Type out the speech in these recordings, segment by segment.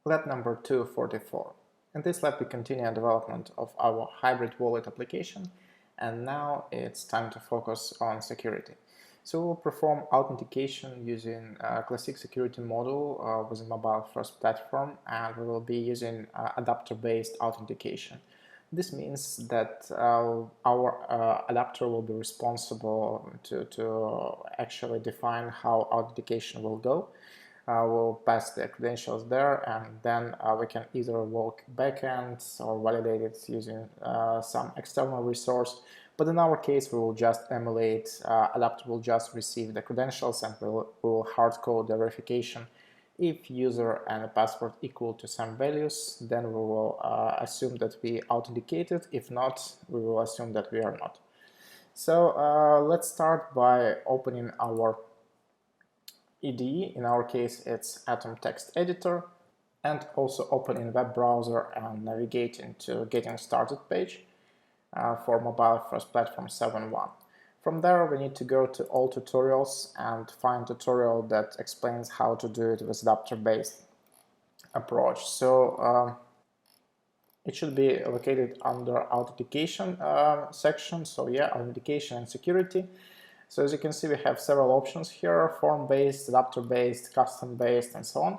Lab number 244. In this lab we continue development of our hybrid wallet application, and now it's time to focus on security. So we'll perform authentication using a classic security model with a MobileFirst platform, and we will be using adapter-based authentication. This means that our adapter will be responsible to actually define how authentication will go. We'll pass the credentials there, and then we can either invoke backends or validate it using some external resource. But in our case, we will just emulate, adapter will just receive the credentials, and we'll hard code the verification. If user and a password equal to some values, then we will assume that we authenticated. If not, we will assume that we are not. So let's start by opening our IDE. In our case, it's Atom Text Editor, and also opening web browser and navigating to Getting Started page for MobileFirst Platform 7.1. From there, we need to go to all tutorials and find tutorial that explains how to do it with adapter-based approach. So it should be located under authentication section. So yeah, authentication and security. So as you can see, we have several options here: form-based, adapter-based, custom-based, and so on.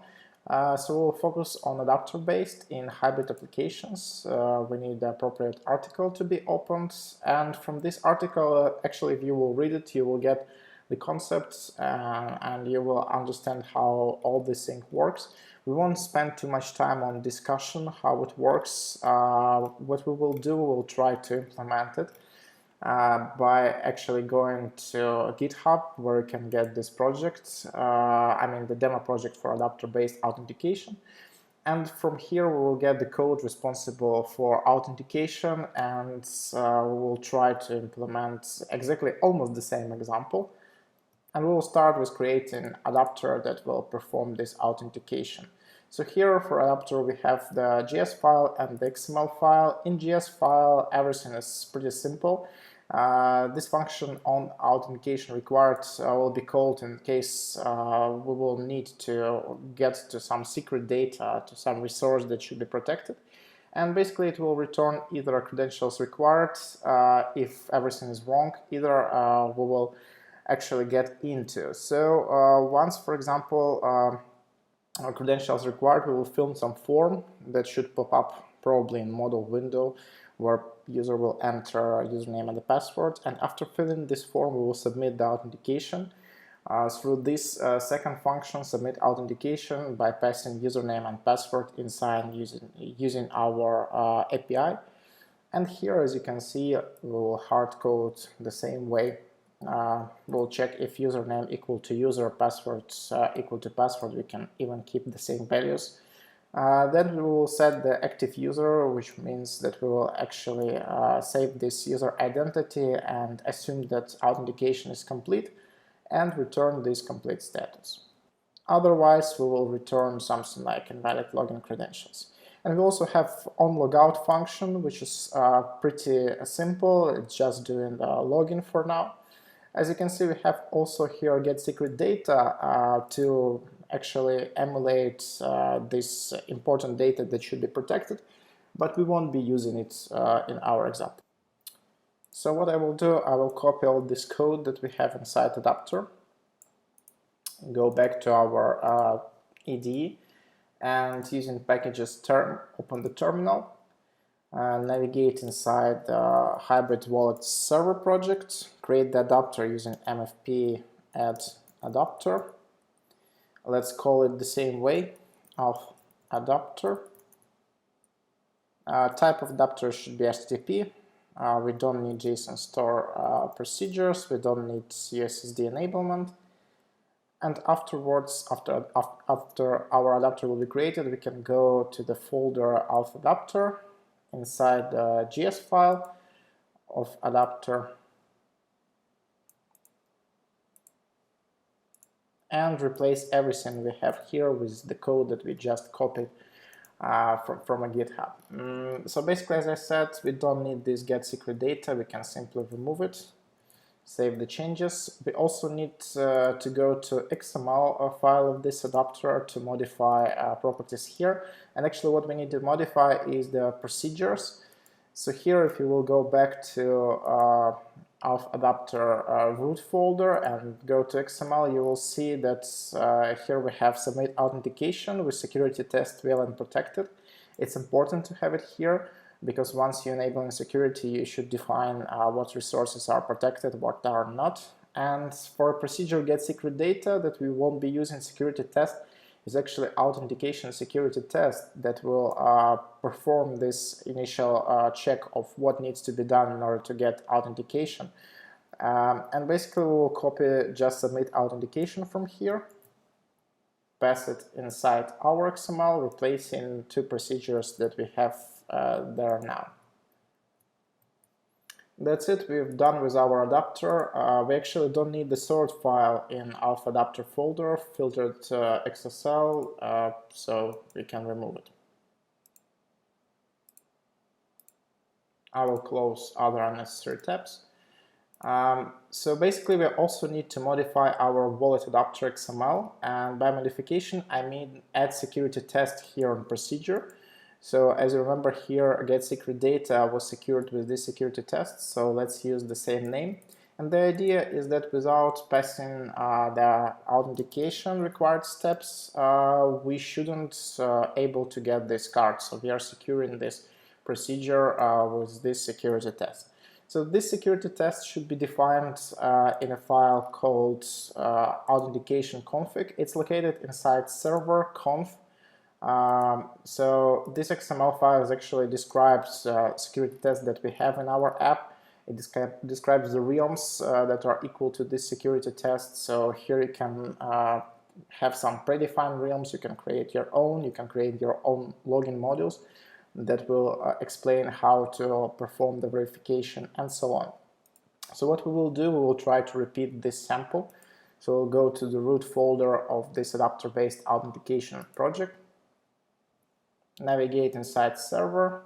So we'll focus on adapter-based in hybrid applications. We need the appropriate article to be opened, and from this article, actually, if you will read it, you will get the concepts and you will understand how all this thing works. We won't spend too much time on discussion how it works. What we will do, we'll try to implement it by actually going to GitHub, where you can get this project, the demo project for adapter-based authentication. And from here we will get the code responsible for authentication, and we will try to implement exactly almost the same example. And we will start with creating adapter that will perform this authentication. So here for adapter we have the JS file and the XML file. In JS file everything is pretty simple. This function on authentication required will be called in case we will need to get to some secret data, to some resource that should be protected. And basically it will return either credentials required. If everything is wrong, either we will actually get into. So once, for example, credentials required, we will fill some form that should pop up probably in model window, where user will enter username and the password, and after filling this form we will submit the authentication through this second function, submit authentication, by passing username and password inside using our API. And here, as you can see, we will hard code the same way. We'll check if username equal to user, password equal to password. We can even keep the same values. Then we will set the active user, which means that we will actually save this user identity and assume that authentication is complete, and return this complete status. Otherwise, we will return something like invalid login credentials. And we also have onLogout function, which is pretty simple. It's just doing the login for now. As you can see, we have also here get secret data to actually emulate this important data that should be protected, but we won't be using it in our example. So what I will do, I will copy all this code that we have inside adapter, go back to our IDE, and using packages term, open the terminal, navigate inside the hybrid wallet server project, create the adapter using mfp.help. Let's call it the same way, of adapter. Type of adapter should be HTTP. We don't need JSON store procedures. We don't need USSD enablement. And afterwards, after our adapter will be created, we can go to the folder of adapter inside the JS file of adapter and replace everything we have here with the code that we just copied from a GitHub. So basically, as I said, we don't need this get secret data. We can simply remove it. save the changes. We also need to go to XML file of this adapter to modify properties here. And actually what we need to modify is the procedures. So here, if you will go back to auth adapter root folder and go to XML, you will see that here we have submit authentication with security test well and protected. It's important to have it here because once you enable security, you should define what resources are protected, what are not. And for a procedure get secret data that we won't be using security test is actually authentication security test that will perform this initial check of what needs to be done in order to get authentication. And basically we will copy just submit authentication from here, pass it inside our XML, replacing two procedures that we have there now. That's it, we've done with our adapter. We actually don't need the sort file in auth adapter folder, filtered XSL, so we can remove it. I will close other unnecessary tabs. So basically we also need to modify our wallet adapter XML, and by modification I mean add security test here on procedure. So as you remember here, get secret data was secured with this security test, so let's use the same name. And the idea is that without passing the authentication required steps, we shouldn't able to get this card. So we are securing this procedure with this security test. So this security test should be defined in a file called authentication config. It's located inside server conf. So this XML file actually describes security tests that we have in our app. It describes the realms that are equal to this security test. So here you can have some predefined realms. You can create your own. You can create your own login modules that will explain how to perform the verification and so on. So what we will do, we will try to repeat this sample. So we'll go to the root folder of this adapter-based authentication project. Navigate inside server,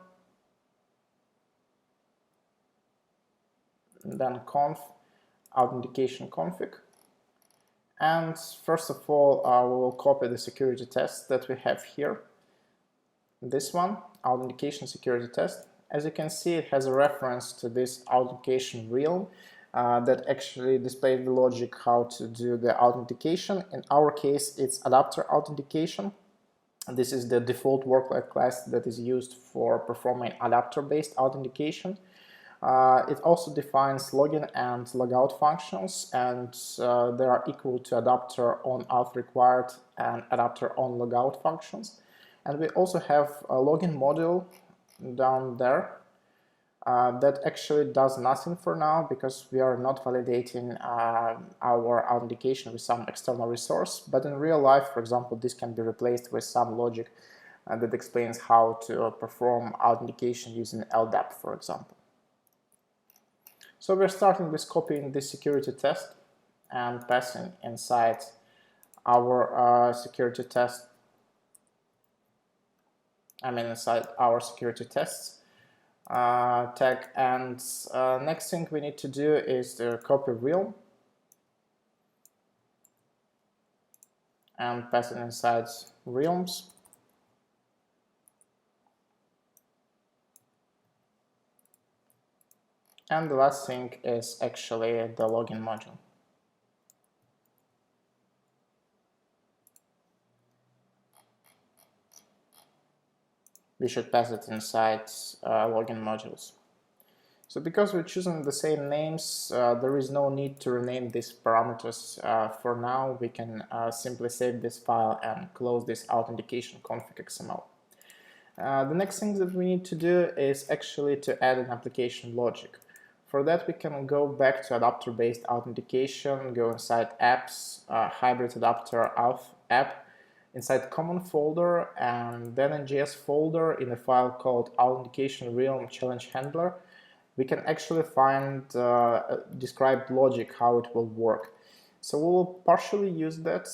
then conf, authentication config. And first of all, we will copy the security test that we have here. This one, authentication security test. As you can see, it has a reference to this authentication realm that actually displays the logic how to do the authentication. In our case, it's adapter authentication. This is the default workload class that is used for performing adapter-based authentication. It also defines login and logout functions, and they are equal to adapter on auth required and adapter on logout functions. And we also have a login module down there that actually does nothing for now because we are not validating our authentication with some external resource. But in real life, for example, this can be replaced with some logic that explains how to perform authentication using LDAP, for example. So we're starting with copying this security test and passing inside our security test. Inside our security tests tag, and next thing we need to do is to copy realm and pass it inside realms. And the last thing is actually the login module. We should pass it inside login modules. So because we're choosing the same names, there is no need to rename these parameters for now. We can simply save this file and close this authentication config XML. The next thing that we need to do is actually to add an application logic. For that, we can go back to adapter-based authentication, go inside apps, hybrid adapter auth app, inside common folder, and then in JS folder in a file called authentication realm challenge handler, we can actually find described logic how it will work. So we will partially use that.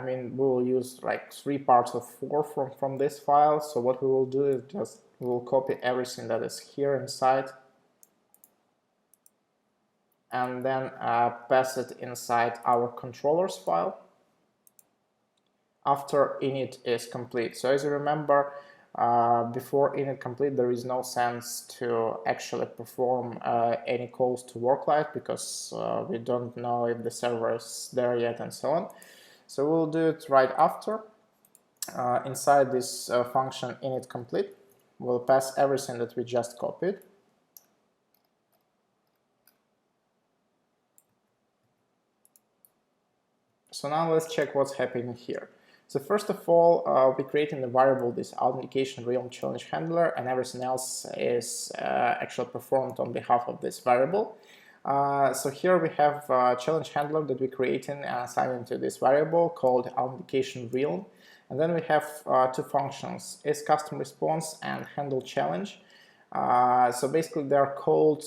We will use like 3 parts of 4 from this file. So what we will do is just we will copy everything that is here inside. and then pass it inside our controllers file after init is complete. So as you remember, before init complete, there is no sense to actually perform any calls to worklight because we don't know if the server is there yet and so on. So we'll do it right after. Inside this function init complete, we'll pass everything that we just copied. So now let's check what's happening here. So first of all, we're creating the variable, this authentication realm challenge handler, and everything else is actually performed on behalf of this variable. So here we have a challenge handler that we're creating and assigning to this variable called authentication realm. And then we have two functions, is custom response and handle challenge. So basically they are called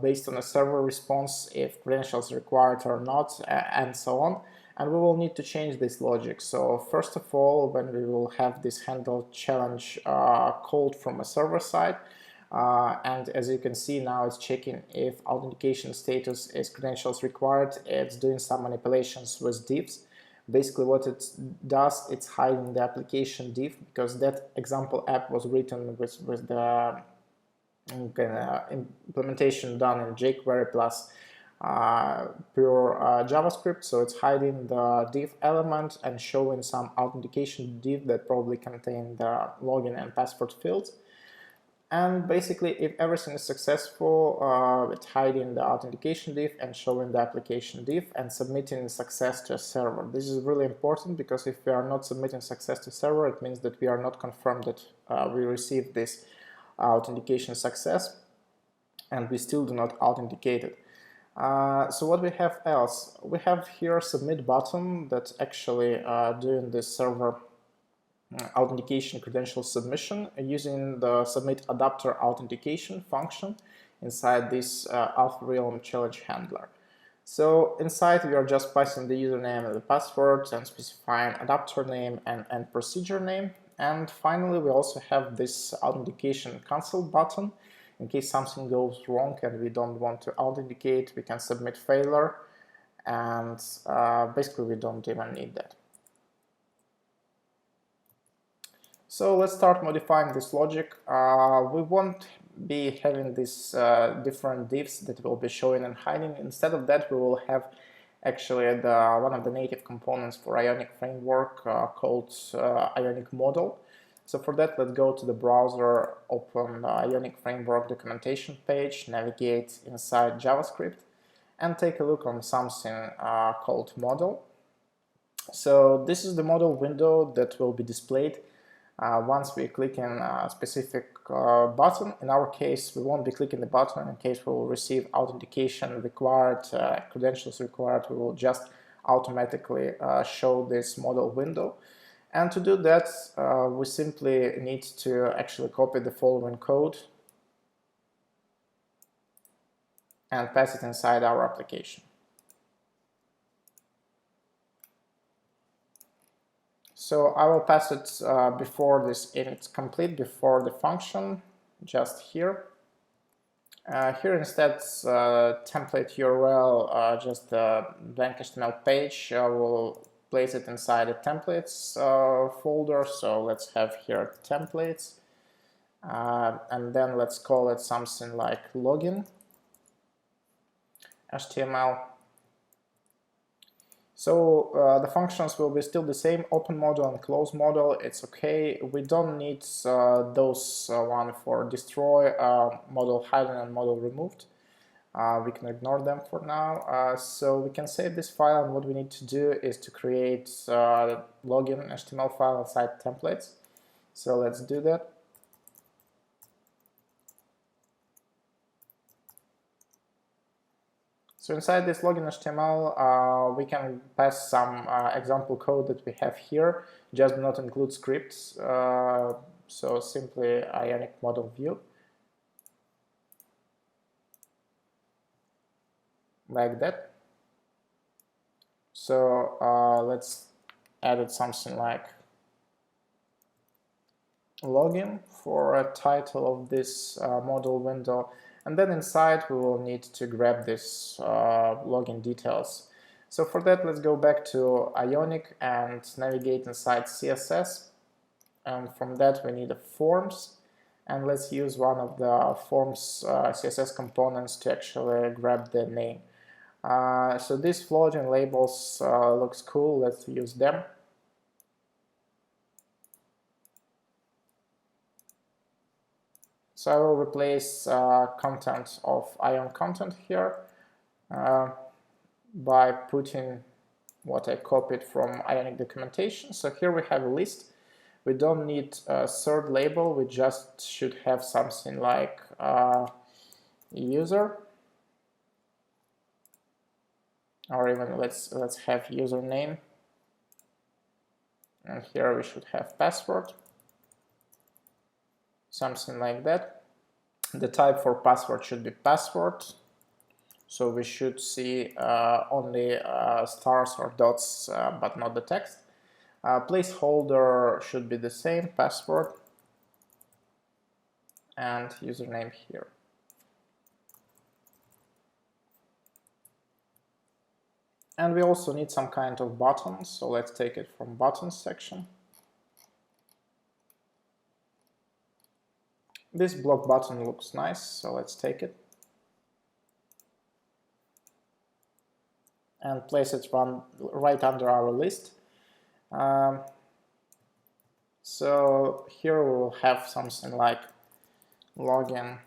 based on a server response if credentials required or not, and so on. And we will need to change this logic. So first of all, when we will have this handle challenge called from a server side, and as you can see now, it's checking if authentication status is credentials required. It's doing some manipulations with divs. Basically what it does, it's hiding the application div because that example app was written with the implementation done in jQuery plus pure JavaScript. So it's hiding the div element and showing some authentication div that probably contain the login and password fields. And basically, if everything is successful, it's hiding the authentication div and showing the application div and submitting success to a server. This is really important because if we are not submitting success to server, it means that we are not confirmed that we received this authentication success and we still do not authenticate it. So what we have else? We have here a submit button that's actually doing this server authentication credential submission using the submit adapter authentication function inside this auth realm challenge handler. So inside we are just passing the username and the password and specifying adapter name and procedure name. And finally we also have this authentication cancel button. In case something goes wrong and we don't want to authenticate, we can submit failure, and basically we don't even need that. So let's start modifying this logic. We won't be having these different divs that will be showing and hiding. Instead of that, we will have actually one of the native components for Ionic framework called Ionic model. So for that, let's go to the browser, open the Ionic framework documentation page, navigate inside JavaScript, and take a look on something called model. So this is the model window that will be displayed once we click in a specific button. In our case, we won't be clicking the button. In case we will receive authentication required, credentials required, we will just automatically show this model window. And to do that, we simply need to actually copy the following code and pass it inside our application. So I will pass it before this init complete, before the function, just here. Here instead, template URL, just a blank HTML page. I will place it inside the templates folder. So let's have here templates. And then let's call it something like login HTML. So the functions will be still the same, open model and close model. It's okay. We don't need those one for destroy, model hidden and model removed. We can ignore them for now. So we can save this file, and what we need to do is to create login HTML file inside templates. So let's do that. So inside this login HTML, we can pass some example code that we have here, just do not include scripts. So simply Ionic model view, like that. So let's add something like login for a title of this model window. And then inside we will need to grab this login details. So for that, let's go back to Ionic and navigate inside CSS. And from that we need a forms, and let's use one of the forms CSS components to actually grab the name. So these floating labels looks cool, let's use them. So I will replace content of Ion content here by putting what I copied from Ionic documentation. So here we have a list. We don't need a third label, we just should have something like user, or even let's have username, and here we should have password, something like that. The type for password should be password, so we should see only stars or dots, but not the text. Placeholder should be the same, password, and username here. And we also need some kind of button, so let's take it from buttons section. This block button looks nice, so let's take it and place it right under our list. So here we will have something like login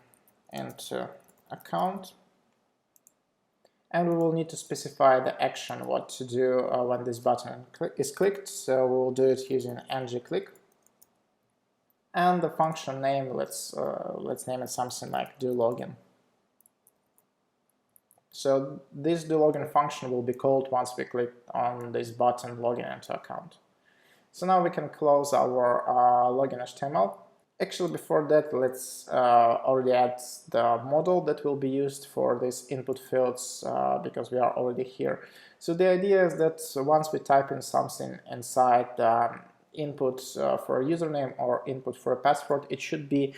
into account, and we will need to specify the action, what to do when this button is clicked. So we will do it using ng-click, and the function name, let's name it something like do login. So this do login function will be called once we click on this button login into account. So now we can close our login HTML. Actually, before that, let's already add the model that will be used for these input fields because we are already here. So the idea is that once we type in something inside the input for a username or input for a password, it should be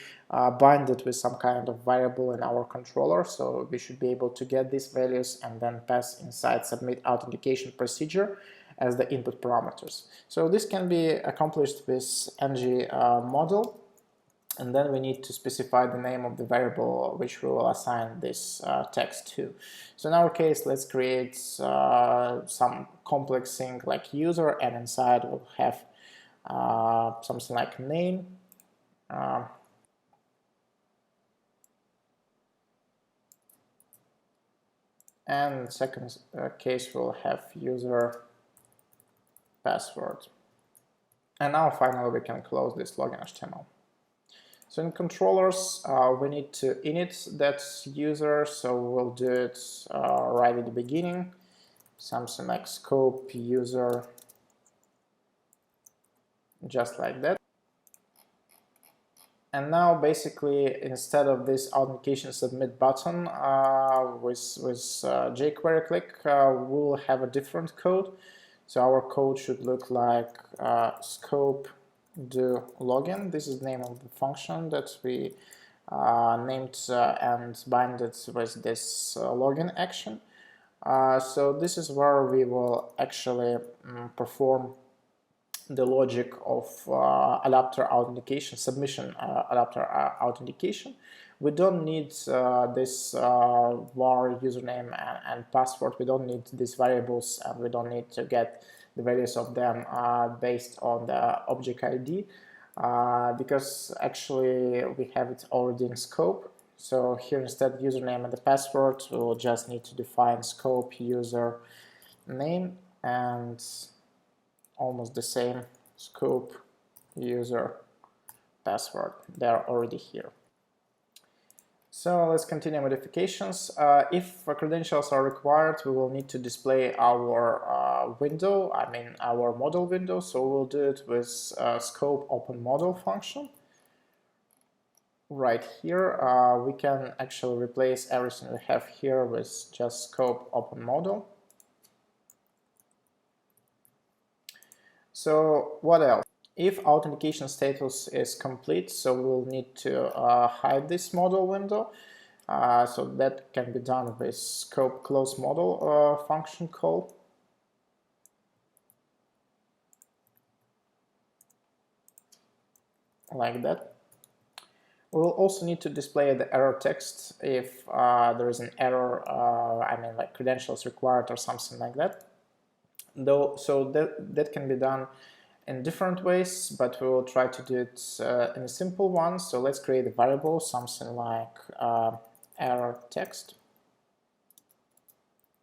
binded with some kind of variable in our controller. So we should be able to get these values and then pass inside submit authentication procedure as the input parameters. So this can be accomplished with ng model, and then we need to specify the name of the variable which we will assign this text to. So in our case, let's create some complex thing like user, and inside we'll have something like name, and in the second case we'll have user password. And now finally we can close this login HTML. So in controllers we need to init that user, so we'll do it right at the beginning, something like scope user, just like that. And now basically instead of this authentication submit button with jQuery click, we'll have a different code. So our code should look like scope do login. This is the name of the function that we named and binded with this login action. So this is where we will actually perform the logic of adapter authentication, submission adapter authentication. We don't need this var username and password. We don't need these variables, and we don't need to get the values of them based on the object ID because actually we have it already in scope. So here instead username and the password, we'll just need to define scope user name and almost the same scope user password. They are already here. So let's continue modifications. If credentials are required, we will need to display our window, I mean our model window. So we'll do it with scope open model function. Right here, we can actually replace everything we have here with just scope open model. So what else? If authentication status is complete, so we'll need to hide this model window. So that can be done with scope close model function call. Like that. We will also need to display the error text if there is an error, I mean like credentials required or something like that. So that can be done in different ways, but we will try to do it in a simple one. So let's create a variable, something like error text,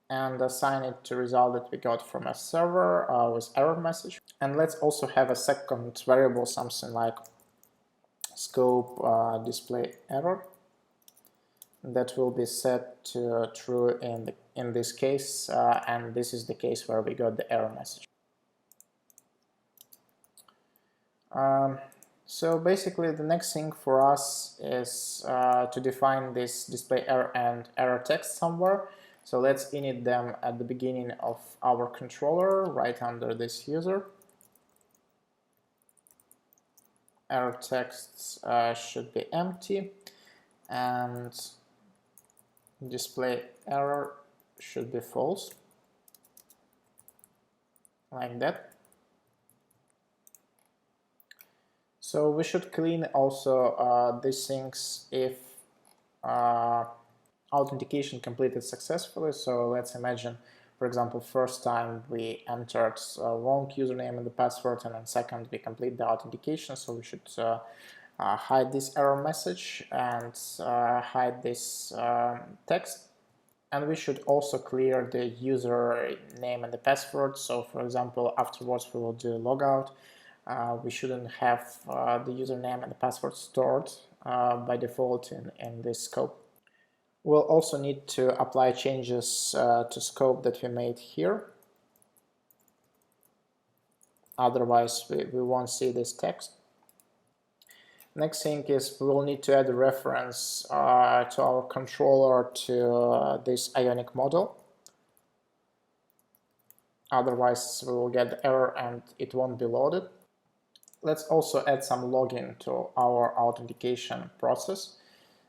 and assign it to result that we got from a server with error message. And let's also have a second variable, something like scope display error, that will be set to true in this case, and this is the case where we got the error message. So basically the next thing for us is to define this display error and error text somewhere. So let's init them at the beginning of our controller, right under this user. Error text should be empty, and display error should be false, like that. So we should clean also these things if authentication completed successfully. So let's imagine, for example, first time we entered wrong username and the password, and then second we complete the authentication. So we should hide this error message and hide this text. And we should also clear the user name and the password. So for example, afterwards we will do logout. We shouldn't have the username and the password stored by default in this scope. We'll also need to apply changes to scope that we made here. Otherwise, we won't see this text. Next thing is we will need to add a reference to our controller to this ionic model. Otherwise, we will get the error and it won't be loaded. Let's also add some login to our authentication process.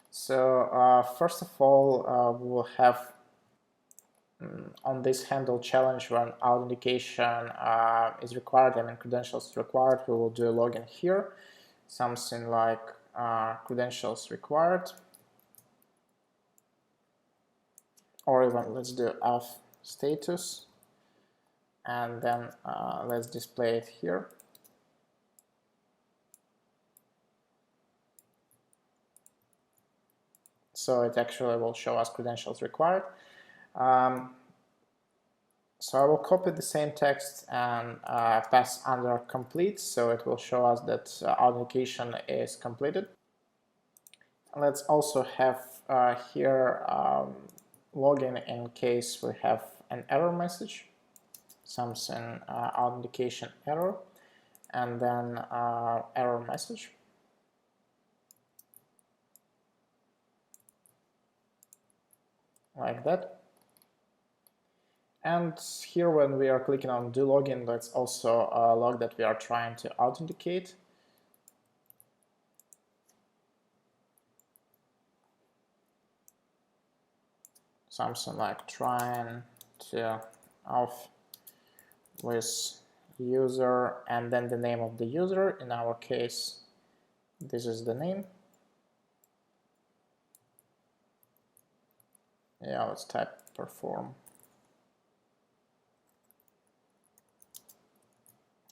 So first of all, we will have on this handle challenge when authentication is required, I mean credentials required, we will do a login here, something like credentials required, or even let's do auth status, and then let's display it here. So it actually will show us credentials required. So I will copy the same text and pass under complete, so it will show us that authentication is completed. Let's also have here login in case we have an error message, something authentication error, and then error message. Like that. And here when we are clicking on do login, let's also log that we are trying to authenticate. Something like trying to auth with user and then the name of the user. In our case, this is the name. Yeah, let's type perform.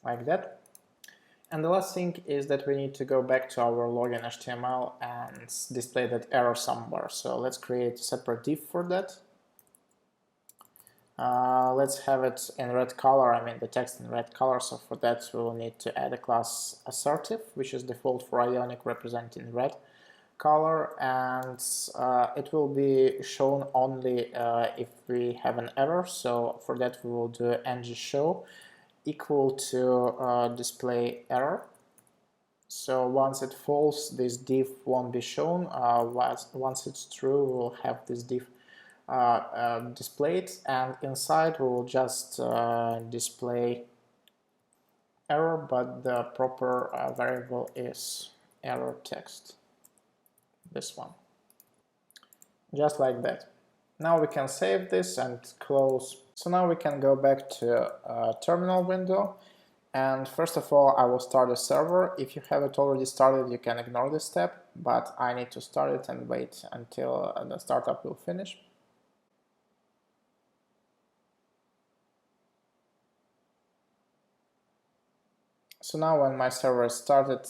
Like that. And the last thing is that we need to go back to our login HTML and display that error somewhere. So let's create a separate div for that. Let's have it in red color, I mean the text in red color. So for that we will need to add a class assertive, which is default for Ionic, representing red color, and it will be shown only if we have an error. So for that we will do ng-show equal to display error. So once it false, this div won't be shown. Once it's true, we'll have this div displayed, and inside we will just display error, but the proper variable is error text, this one. just like that. Now we can save this and close. So now we can go back to terminal window, and first of all I will start a server. If you have it already started, you can ignore this step, but I need to start it and wait until the startup will finish. So now when my server is started,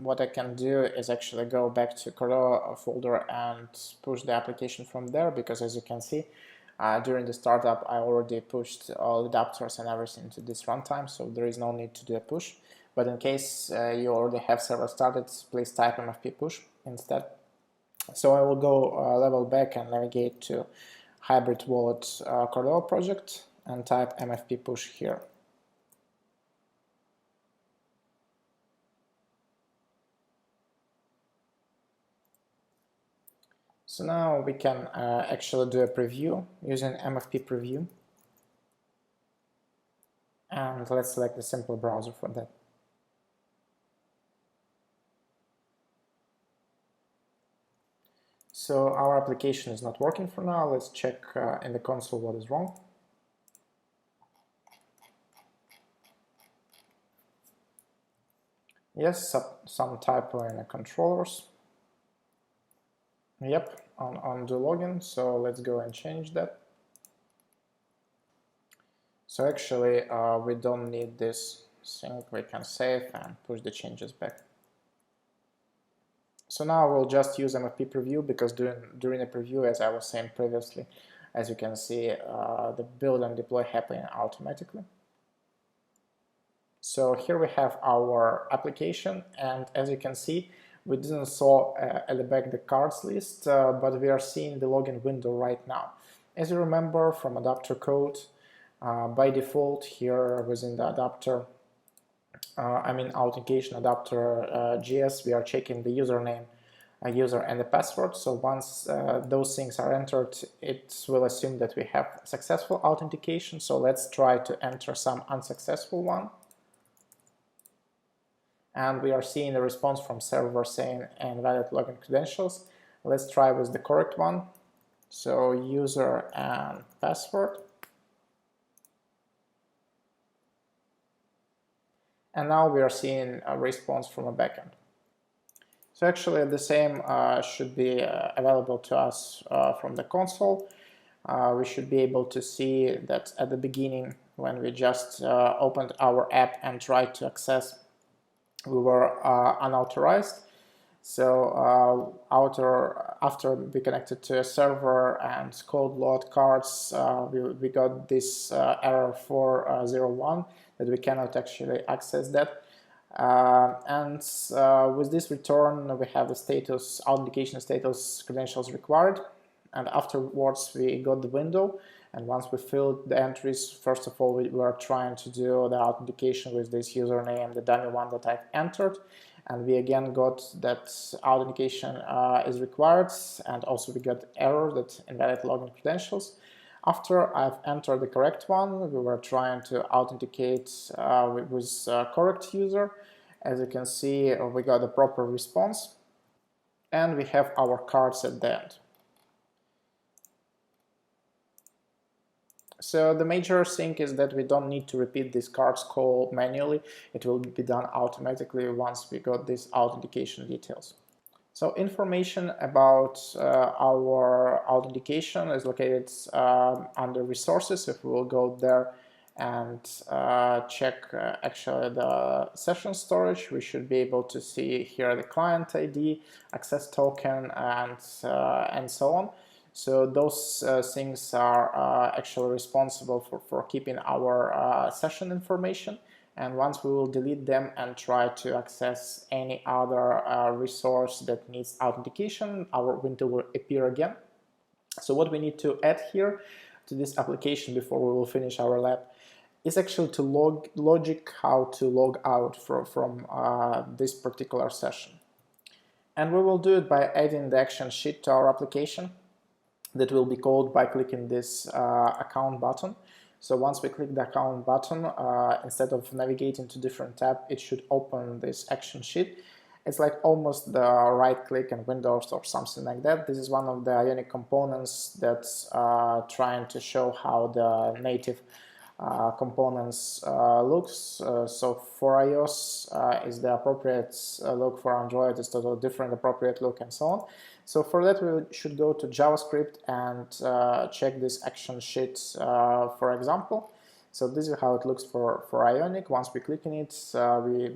what I can do is actually go back to Cordova folder and push the application from there, because as you can see, during the startup I already pushed all adapters and everything to this runtime, so there is no need to do a push. But in case you already have server started, please type mfp push instead. So I will go level back and navigate to hybrid wallet Cordova project and type mfp push here. So now we can actually do a preview using MFP preview, and let's select a simple browser for that. So our application is not working for now. Let's check in the console what is wrong. Yes, some typo in the controllers. Yep, on the login, so let's go and change that. So actually we don't need this thing, we can save and push the changes back. So now we'll just use MFP preview, because during the preview, as I was saying previously, as you can see, the build and deploy happen automatically. So here we have our application, and as you can see, we didn't saw at the back the cards list, but we are seeing the login window right now. As you remember from adapter code, by default here within the adapter, authentication adapter JS, we are checking the username, user and the password. So once those things are entered, it will assume that we have successful authentication. So let's try to enter some unsuccessful one. And we are seeing a response from server saying invalid login credentials. Let's try with the correct one. So user and password. And now we are seeing a response from a backend. So actually the same should be available to us from the console. We should be able to see that at the beginning, when we just opened our app and tried to access, we were unauthorized. So after we connected to a server and cold load cards, we got this error 401 that we cannot actually access that. With this return, we have the status, authentication status, credentials required, and afterwards we got the window. And once we filled the entries, first of all, we were trying to do the authentication with this username, the dummy one that I've entered, and we again got that authentication is required, and also we got error that invalid login credentials. After I've entered the correct one, we were trying to authenticate with correct user. As you can see, we got a proper response, and we have our cards at the end. So the major thing is that we don't need to repeat this cards call manually. It will be done automatically once we got these authentication details. So information about our authentication is located under resources. If we will go there and check actually the session storage, we should be able to see here the client ID, access token, and so on. So those things are actually responsible for keeping our session information. And once we will delete them and try to access any other resource that needs authentication, our window will appear again. So what we need to add here to this application before we will finish our lab is actually to logic how to log out from this particular session. And we will do it by adding the action sheet to our application that will be called by clicking this account button. So once we click the account button, instead of navigating to different tab, it should open this action sheet. It's like almost the right click in Windows or something like that. This is one of the Ionic components that's trying to show how the native components looks. So for iOS is the appropriate look, for Android is totally different appropriate look, and so on. So for that we should go to JavaScript and check this action sheet for example. So this is how it looks for Ionic. Once we click on it,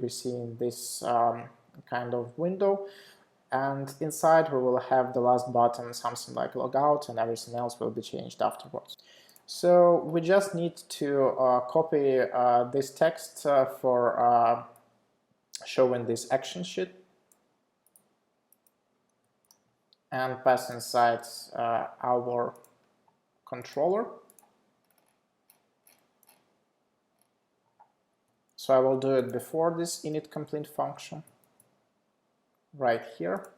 we see this kind of window, and inside we will have the last button, something like logout, and everything else will be changed afterwards. So we just need to copy this text for showing this action sheet and pass inside our controller. So I will do it before this init complete function right here.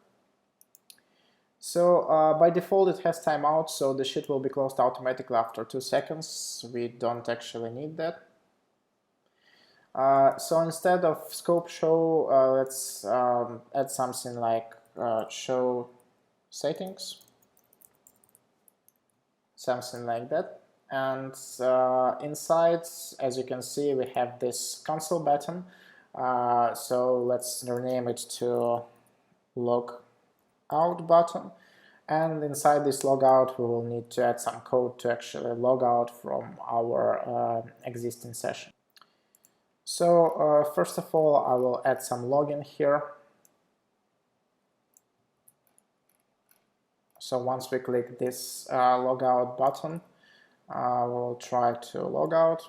So by default it has timeout, so the sheet will be closed automatically after 2 seconds. We don't actually need that. So instead of scope show, let's add something like show settings, something like that. And inside, as you can see, we have this console button. So let's rename it to log out button, and inside this logout we will need to add some code to actually log out from our existing session. So first of all I will add some login here. So once we click this logout button, we'll try to log out.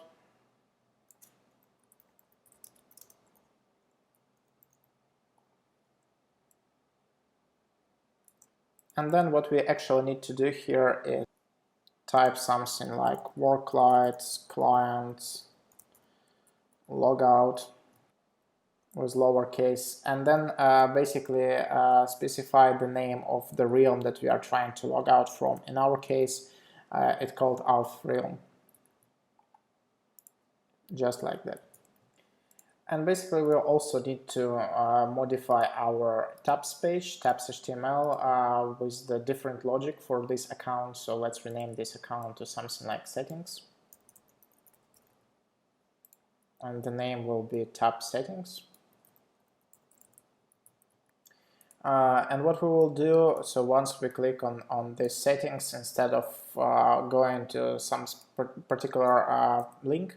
And then what we actually need to do here is type something like worklight client logout with lowercase, and then basically specify the name of the realm that we are trying to log out from. In our case, it's called auth realm, just like that. And basically we'll also need to modify our tabs page, tabs HTML, with the different logic for this account. So let's rename this account to something like settings. And the name will be tab settings. And what we will do, so once we click on these settings, instead of going to some particular link,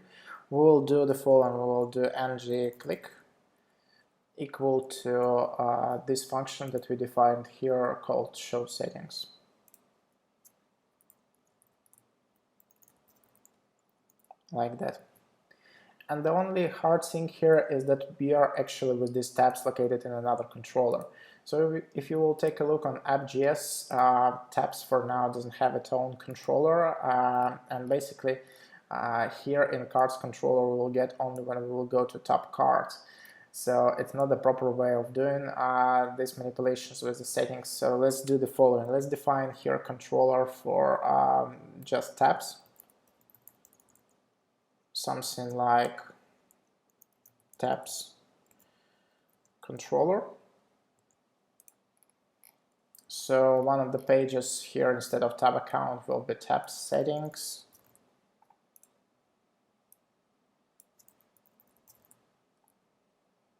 we will do the following. We will do ng click equal to this function that we defined here called show settings. Like that. And the only hard thing here is that we are actually with these tabs located in another controller. So if you will take a look on app.js, tabs for now doesn't have its own controller, and basically here in cards controller we will get only when we will go to tab cards. So it's not the proper way of doing these manipulations with the settings. So let's do the following. Let's define here controller for just tabs. Something like tabs controller. So one of the pages here instead of tab account will be tab settings.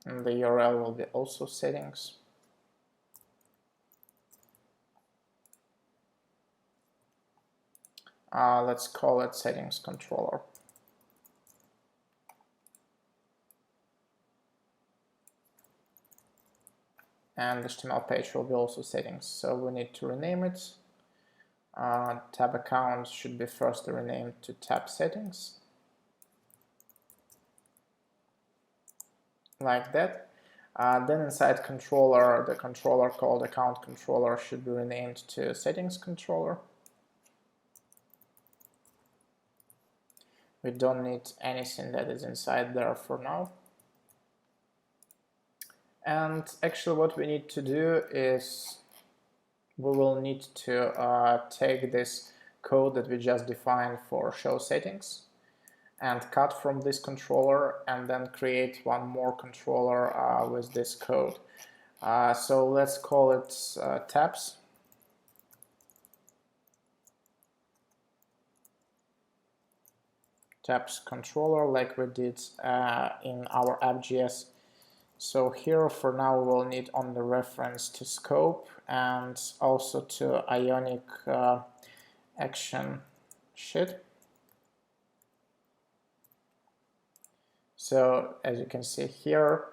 And the URL will be also settings. Let's call it settings controller. And the HTML page will be also settings. So we need to rename it. Tab account should be first renamed to tab settings. Like that. Then inside controller, the controller called account controller should be renamed to settings controller. We don't need anything that is inside there for now. And actually what we need to do is we will need to take this code that we just defined for show settings and cut from this controller and then create one more controller with this code. So let's call it tabs. Tabs controller, like we did in our app.js. So here for now we'll need only reference to scope and also to Ionic action sheet. So as you can see here,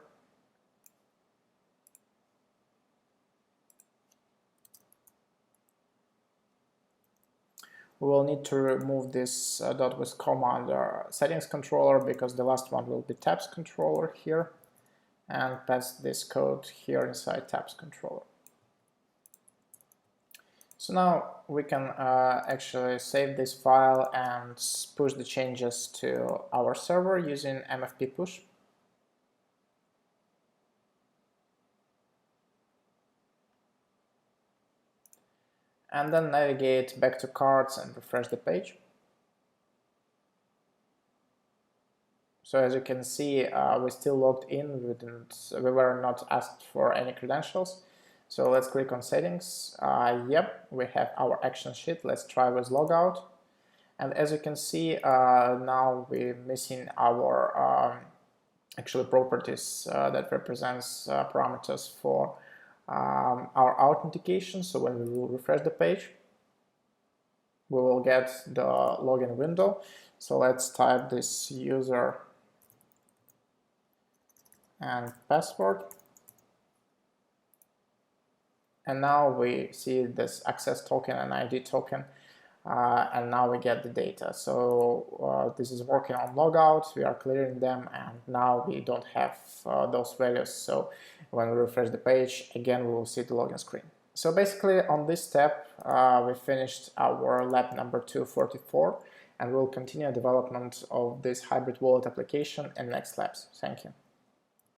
we will need to remove this dot with comma under settings controller, because the last one will be tabs controller here, and pass this code here inside tabs controller. So now we can actually save this file and push the changes to our server using mfp push. And then navigate back to cards and refresh the page. So as you can see, we're still logged in, we were not asked for any credentials. So let's click on settings. Yep, we have our action sheet. Let's try with logout. And as you can see, now we're missing our actually properties that represents parameters for our authentication. So when we will refresh the page, we will get the login window. So let's type this user and password. And now we see this access token and ID token, and now we get the data. So this is working on logout, we are clearing them, and now we don't have those values. So when we refresh the page, again, we will see the login screen. So basically on this step, we finished our lab number 244, and we'll continue development of this hybrid wallet application in next labs. Thank you.